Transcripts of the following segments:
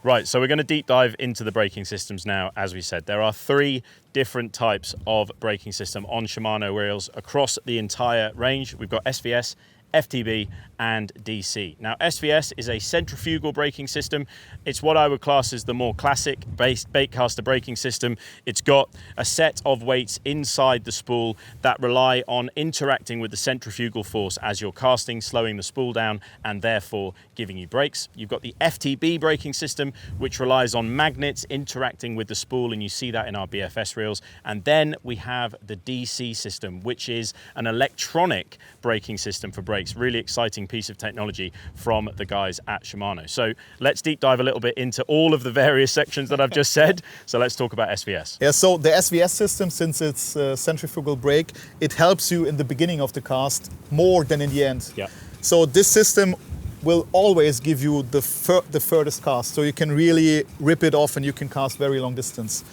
Right, so we're going to deep dive into the braking systems now. As we said, there are 3 different types of braking system on Shimano wheels across the entire range. We've got SVS, FTB and DC. Now SVS is a centrifugal braking system. It's what I would class as the more classic based baitcaster braking system. It's got a set of weights inside the spool that rely on interacting with the centrifugal force as you're casting, slowing the spool down and therefore giving you brakes. You've got the FTB braking system, which relies on magnets interacting with the spool, and you see that in our BFS reels. And then we have the DC system, which is an electronic braking system for brakes. Really exciting piece of technology from the guys at Shimano. So let's deep dive a little bit into all of the various sections that I've just said. So let's talk about SVS. Yeah, so the SVS system, since it's a centrifugal brake, it helps you in the beginning of the cast more than in the end. Yeah. So this system will always give you the furthest cast, so you can really rip it off and you can cast very long distance.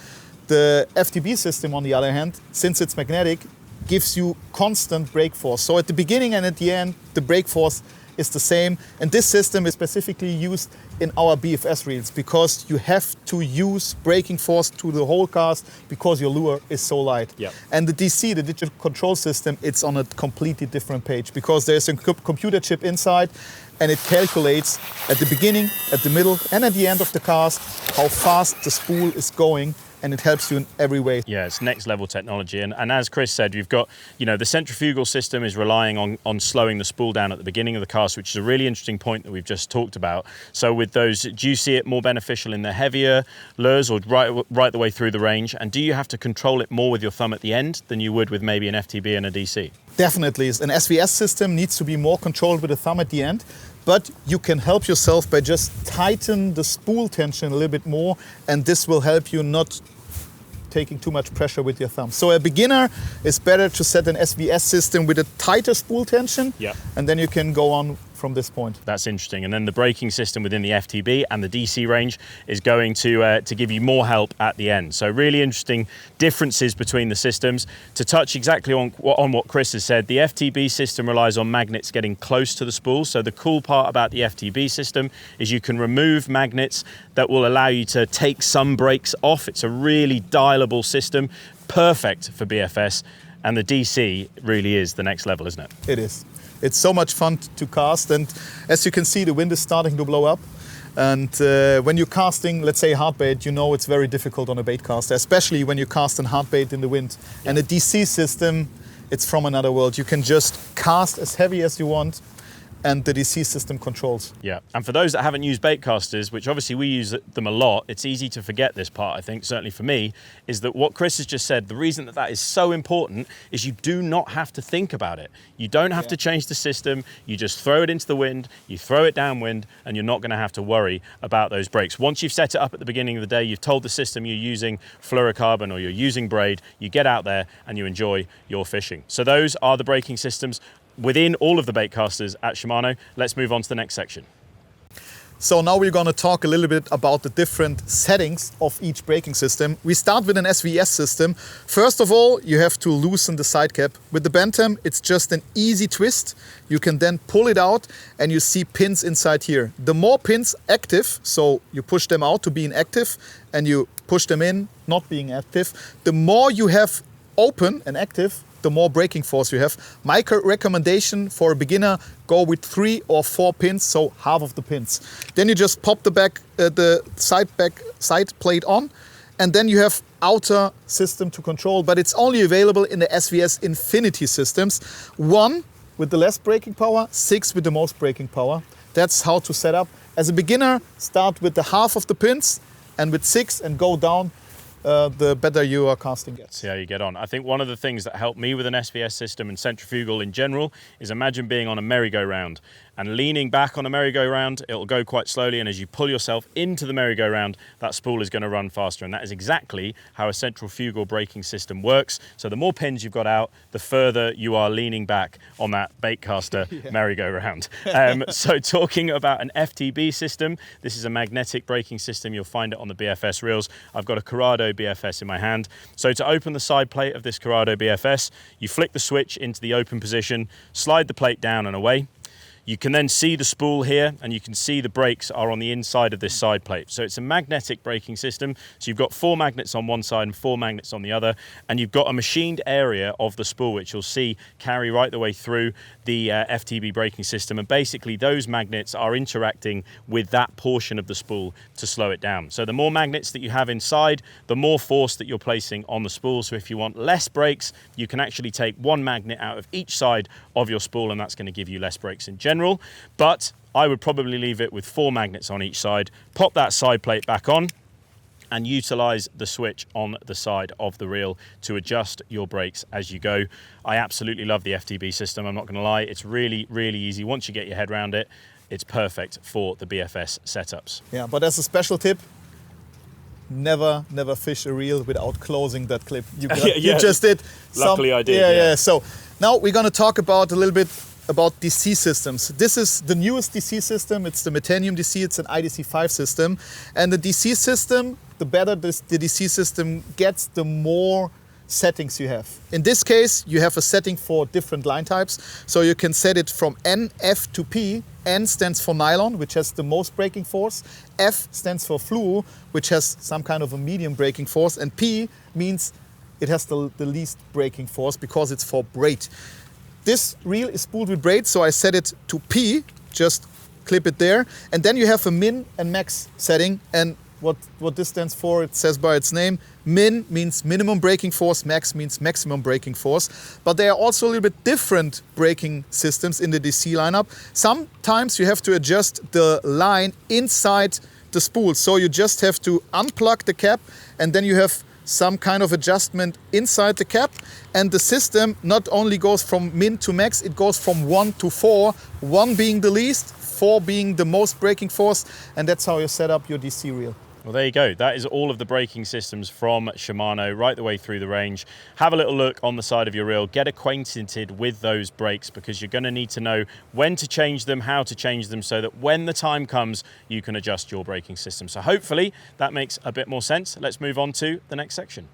The FTB system, on the other hand, since it's magnetic, gives you constant brake force. So at the beginning and at the end, the brake force is the same. And this system is specifically used in our BFS reels because you have to use braking force to the whole cast because your lure is so light. Yeah. And the DC, the digital control system, it's on a completely different page because there's a computer chip inside and it calculates at the beginning, at the middle and at the end of the cast how fast the spool is going. And it helps you in every way. Yeah, it's next level technology. And as Chris said, you've got, the centrifugal system is relying on slowing the spool down at the beginning of the cast, which is a really interesting point that we've just talked about. So with those, do you see it more beneficial in the heavier lures or right the way through the range? And do you have to control it more with your thumb at the end than you would with maybe an FTB and a DC? Definitely. An SVS system needs to be more controlled with the thumb at the end. But you can help yourself by just tighten the spool tension a little bit more, and this will help you not taking too much pressure with your thumb. So a beginner is better to set an SVS system with a tighter spool tension, and then you can go on from this point. That's interesting. And then the braking system within the FTB and the DC range is going to give you more help at the end. So really interesting differences between the systems. To touch exactly on what Chris has said, the FTB system relies on magnets getting close to the spool. So the cool part about the FTB system is you can remove magnets that will allow you to take some brakes off. It's a really dialable system, perfect for BFS. And the DC really is the next level, isn't it? It is. It's so much fun to cast, and as you can see, the wind is starting to blow up. And when you're casting, let's say hard bait, it's very difficult on a bait caster, especially when you cast in hard bait in the wind. Yeah. And a DC system, it's from another world. You can just cast as heavy as you want, and the DC system controls. Yeah, and for those that haven't used baitcasters, which obviously we use them a lot, it's easy to forget this part, I think, certainly for me, is that what Chris has just said, the reason that is so important is you do not have to think about it. You don't have to change the system, you just throw it into the wind, you throw it downwind, and you're not gonna have to worry about those brakes. Once you've set it up at the beginning of the day, you've told the system you're using fluorocarbon or you're using braid, you get out there and you enjoy your fishing. So those are the braking systems within all of the baitcasters at Shimano. Let's move on to the next section. So now we're going to talk a little bit about the different settings of each braking system. We start with an SVS system. First of all, you have to loosen the side cap. With the Bantam, it's just an easy twist. You can then pull it out and you see pins inside here. The more pins active, so you push them out to being active and you push them in, not being active, the more you have open and active, the more braking force you have. My recommendation for a beginner, go with 3 or 4 pins, so half of the pins. Then you just pop the side plate on, and then you have outer system to control, but it's only available in the SVS Infinity systems. 1 with the less braking power, 6 with the most braking power. That's how to set up. As a beginner, start with the half of the pins and with 6 and go down. The better your casting gets. See how you get on. I think one of the things that helped me with an SVS system and centrifugal in general is imagine being on a merry-go-round and leaning back on a merry-go-round, it'll go quite slowly, and as you pull yourself into the merry-go-round, that spool is going to run faster, and that is exactly how a centrifugal braking system works. So the more pins you've got out, the further you are leaning back on that baitcaster merry-go-round. So talking about an FTB system, this is a magnetic braking system. You'll find it on the BFS reels. I've got a Corrado BFS in my hand. So to open the side plate of this Corrado BFS, you flick the switch into the open position, slide the plate down and away. You can then see the spool here, and you can see the brakes are on the inside of this side plate. So it's a magnetic braking system. So you've got 4 magnets on one side and 4 magnets on the other, and you've got a machined area of the spool, which you'll see carry right the way through the FTB braking system. And basically those magnets are interacting with that portion of the spool to slow it down. So the more magnets that you have inside, the more force that you're placing on the spool. So if you want less brakes, you can actually take 1 magnet out of each side of your spool, and that's going to give you less brakes in general. But I would probably leave it with 4 magnets on each side, pop that side plate back on, and utilize the switch on the side of the reel to adjust your brakes as you go. I absolutely love the FTB system, I'm not going to lie. It's really, really easy. Once you get your head around it, it's perfect for the BFS setups. Yeah, but as a special tip, never fish a reel without closing that clip. You just did. Luckily I did. Yeah. So now we're going to talk about a little bit about DC systems. This is the newest DC system. It's the Metanium DC. It's an IDC5 system. And the DC system, the better the DC system gets, the more settings you have. In this case, you have a setting for different line types. So you can set it from N, F to P. N stands for nylon, which has the most braking force. F stands for fluo, which has some kind of a medium braking force. And P means it has the least braking force because it's for braid. This reel is spooled with braid, so I set it to P, just clip it there. And then you have a min and max setting. And what this stands for, it says by its name. Min means minimum braking force, max means maximum braking force. But there are also a little bit different braking systems in the DC lineup. Sometimes you have to adjust the line inside the spool. So you just have to unplug the cap, and then you have some kind of adjustment inside the cap. And the system not only goes from min to max, it goes from 1 to 4, 1 being the least, 4 being the most braking force. And that's how you set up your DC reel. Well, there you go. That is all of the braking systems from Shimano right the way through the range. Have a little look on the side of your reel. Get acquainted with those brakes, because you're going to need to know when to change them, how to change them, so that when the time comes, you can adjust your braking system. So hopefully that makes a bit more sense. Let's move on to the next section.